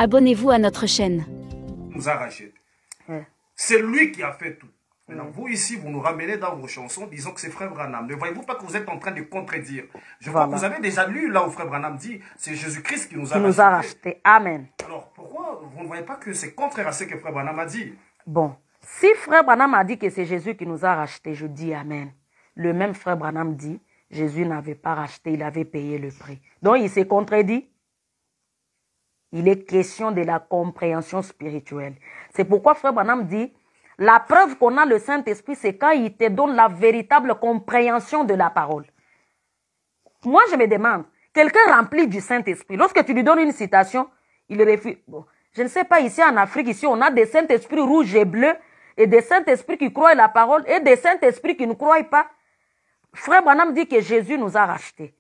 Abonnez-vous à notre chaîne. Nous a racheté. C'est lui qui a fait tout. Maintenant, vous ici, vous nous ramenez dans vos chansons, disons que c'est Frère Branham. Ne voyez-vous pas que vous êtes en train de contredire? Je crois que vous avez déjà lu là où Frère Branham dit, c'est Jésus-Christ qui nous a racheté. Amen. Alors, pourquoi vous ne voyez pas que c'est contraire à ce que Frère Branham a dit? Bon, si Frère Branham a dit que c'est Jésus qui nous a racheté, je dis Amen. Le même Frère Branham dit, Jésus n'avait pas racheté, il avait payé le prix. Donc, il s'est contredit. Il est question de la compréhension spirituelle. C'est pourquoi Frère Branham dit, la preuve qu'on a le Saint-Esprit, c'est quand il te donne la véritable compréhension de la parole. Moi, je me demande, quelqu'un rempli du Saint-Esprit, lorsque tu lui donnes une citation, il refuse. Bon, je ne sais pas, ici en Afrique, ici, on a des Saint-Esprits rouges et bleus, et des Saint-Esprits qui croient la parole, et des Saint-Esprits qui ne croient pas. Frère Branham dit que Jésus nous a rachetés.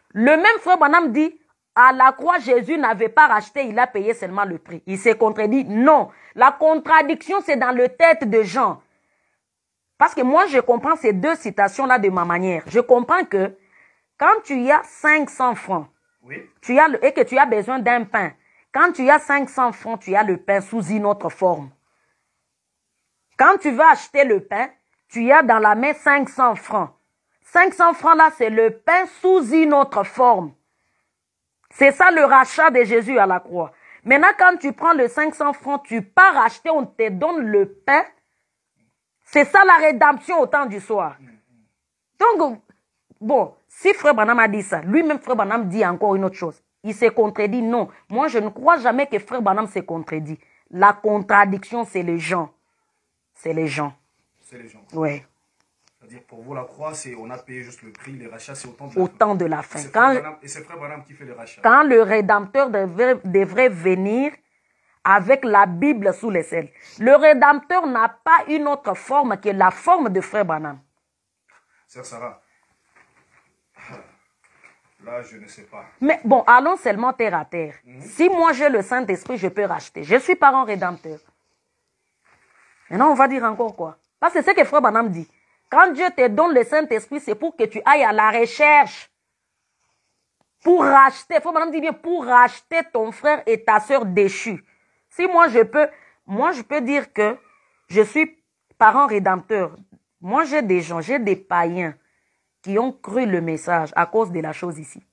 Le même Frère Branham dit, à la croix, Jésus n'avait pas racheté, il a payé seulement le prix. Il s'est contredit. Non, la contradiction, c'est dans le tête de Jean. Parce que moi, je comprends ces deux citations-là de ma manière. Je comprends que quand tu as 500 francs, oui, et que tu as besoin d'un pain, quand tu as 500 francs, tu as le pain sous une autre forme. Quand tu vas acheter le pain, tu as dans la main 500 francs. 500 francs là, c'est le pain sous une autre forme. C'est ça le rachat de Jésus à la croix. Maintenant, quand tu prends le 500 francs, tu pars acheter, on te donne le pain. C'est ça la rédemption au temps du soir. Donc, bon, si Frère Branham a dit ça, lui-même Frère Branham dit encore une autre chose. Il s'est contredit. Non, moi je ne crois jamais que Frère Branham s'est contredit. La contradiction, c'est les gens. C'est les gens. C'est les gens. Oui. C'est-à-dire, pour vous, la croix, c'est on a payé juste le prix, les rachats, c'est au temps de la fin. Et c'est Frère Branham qui fait les rachats. Quand le Rédempteur devrait venir avec la Bible sous les ailes. Le Rédempteur n'a pas une autre forme que la forme de Frère Branham. Sœur Sarah, là, je ne sais pas. Mais bon, allons seulement terre à terre. Si moi j'ai le Saint-Esprit, je peux racheter. Je suis parent rédempteur. Maintenant, on va dire encore quoi? Parce que c'est ce que Frère Branham dit. Quand Dieu te donne le Saint-Esprit, c'est pour que tu ailles à la recherche. Pour racheter. Frère Branham dit bien, pour racheter ton frère et ta sœur déchus. Si moi je peux dire que je suis parent rédempteur. Moi j'ai des gens, j'ai des païens qui ont cru le message à cause de la chose ici.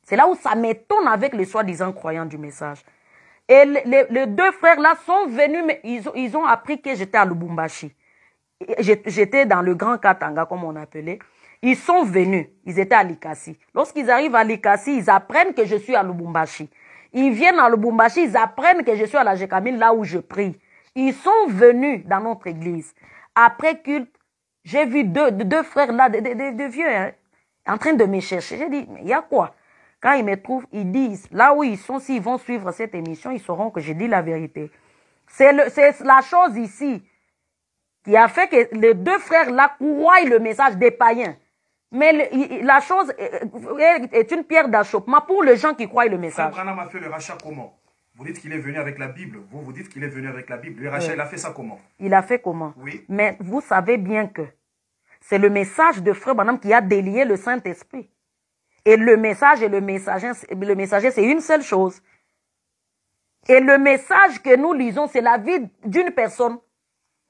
C'est là où ça m'étonne avec les soi-disant croyants du message. Et les deux frères là sont venus, mais ils ont appris que j'étais à Lubumbashi. J'étais dans le Grand Katanga, comme on appelait. Ils sont venus, ils étaient à Likasi. Lorsqu'ils arrivent à Likasi, ils apprennent que je suis à Lubumbashi. Ils viennent à Lubumbashi, ils apprennent que je suis à la Jekamine, là où je prie. Ils sont venus dans notre église. Après culte, j'ai vu deux frères là, des vieux, hein, en train de me chercher. J'ai dit, mais il y a quoi? Quand ils me trouvent, ils disent, là où ils sont, s'ils vont suivre cette émission, ils sauront que j'ai dit la vérité. C'est la chose ici qui a fait que les deux frères là croient le message des païens. Mais la chose est une pierre d'achoppement pour les gens qui croient le message. Frère Branham a fait le rachat comment? Vous dites qu'il est venu avec la Bible. Vous dites qu'il est venu avec la Bible. Le rachat, il a fait ça comment? Il a fait comment? Oui. Mais vous savez bien que c'est le message de Frère Branham qui a délié le Saint-Esprit. Et le message et le messager, c'est une seule chose. Et le message que nous lisons, c'est la vie d'une personne.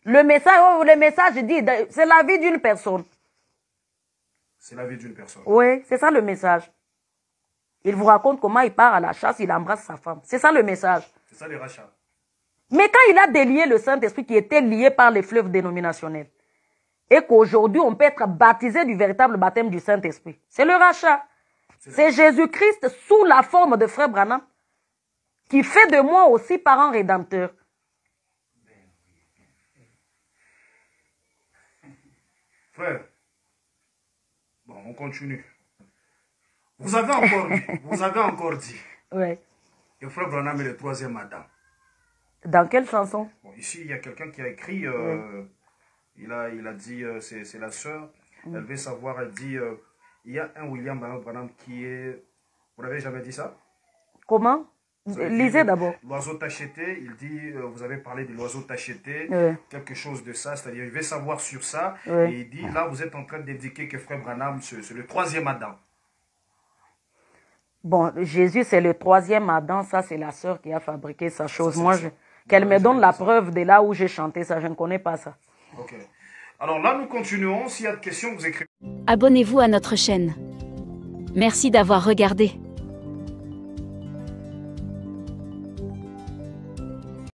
Le message dit, c'est la vie d'une personne. C'est la vie d'une personne. Oui, c'est ça le message. Il vous raconte comment il part à la chasse, il embrasse sa femme. C'est ça le message. C'est ça les rachats. Mais quand il a délié le Saint-Esprit qui était lié par les fleuves dénominationnels, et qu'aujourd'hui on peut être baptisé du véritable baptême du Saint-Esprit, c'est le rachat. C'est Jésus-Christ sous la forme de Frère Branham qui fait de moi aussi parent rédempteur. Frère, bon, on continue. Vous avez encore dit Oui. que Frère Branham est le troisième Adam. Dans quelle chanson? Bon, ici, il y a quelqu'un qui a écrit, il a dit, c'est la sœur, elle veut savoir, elle dit, il y a un William Branham qui est... Vous n'avez jamais dit ça? Comment? Lisez d'abord. L'oiseau tacheté, il dit, vous avez parlé de l'oiseau tacheté, quelque chose de ça, c'est-à-dire il veut savoir sur ça, et il dit, là vous êtes en train d'indiquer que Frère Branham, c'est le troisième Adam. Bon, Jésus, c'est le troisième Adam. Ça, c'est la sœur qui a fabriqué sa chose. Moi, qu'elle me donne la preuve de là où j'ai chanté ça. Je ne connais pas ça. Ok. Alors là, nous continuons. S'il y a des questions, vous écrivez. Abonnez-vous à notre chaîne. Merci d'avoir regardé.